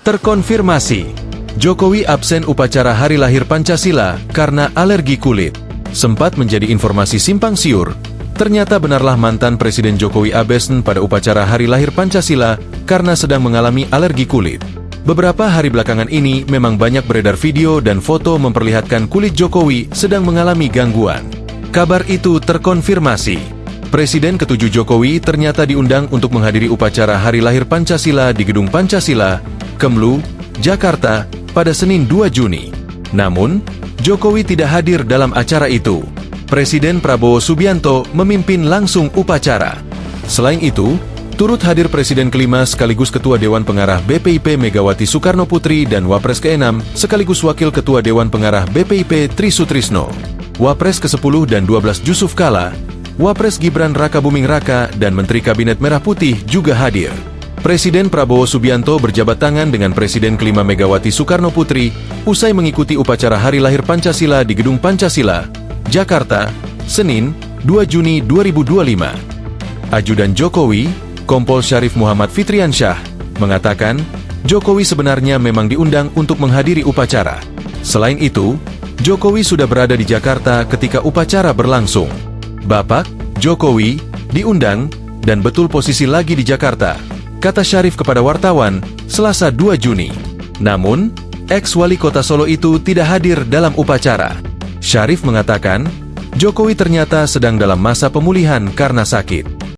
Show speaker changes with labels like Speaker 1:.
Speaker 1: Terkonfirmasi, Jokowi absen upacara Hari Lahir Pancasila karena alergi kulit. Sempat menjadi informasi simpang siur, ternyata benarlah mantan Presiden Jokowi absen pada upacara Hari Lahir Pancasila karena sedang mengalami alergi kulit. Beberapa hari belakangan ini memang banyak beredar video dan foto memperlihatkan kulit Jokowi sedang mengalami gangguan. Kabar itu terkonfirmasi. Presiden ke-7 Jokowi ternyata diundang untuk menghadiri upacara Hari Lahir Pancasila di Gedung Pancasila, Kemlu, Jakarta, pada Senin 2 Juni. Namun, Jokowi tidak hadir dalam acara itu. Presiden Prabowo Subianto memimpin langsung upacara. Selain itu, turut hadir Presiden ke-5 sekaligus Ketua Dewan Pengarah BPIP Megawati Soekarno Putri dan Wapres ke-6 sekaligus Wakil Ketua Dewan Pengarah BPIP Tri Sutrisno. Wapres ke-10 dan 12 Yusuf Kala, Wapres Gibran Rakabuming Raka dan Menteri Kabinet Merah Putih juga hadir. Presiden Prabowo Subianto berjabat tangan dengan Presiden ke-5 Megawati Soekarno Putri usai mengikuti upacara Hari Lahir Pancasila di Gedung Pancasila, Jakarta, Senin, 2 Juni 2025. Ajudan Jokowi, Kompol Syarif Muhammad Fitriansyah, mengatakan Jokowi sebenarnya memang diundang untuk menghadiri upacara. Selain itu, Jokowi sudah berada di Jakarta ketika upacara berlangsung. Bapak, Jokowi, diundang, dan betul posisi lagi di Jakarta, kata Syarif kepada wartawan, Selasa 2 Juni. Namun, ex-wali kota Solo itu tidak hadir dalam upacara. Syarif mengatakan, Jokowi ternyata sedang dalam masa pemulihan karena sakit.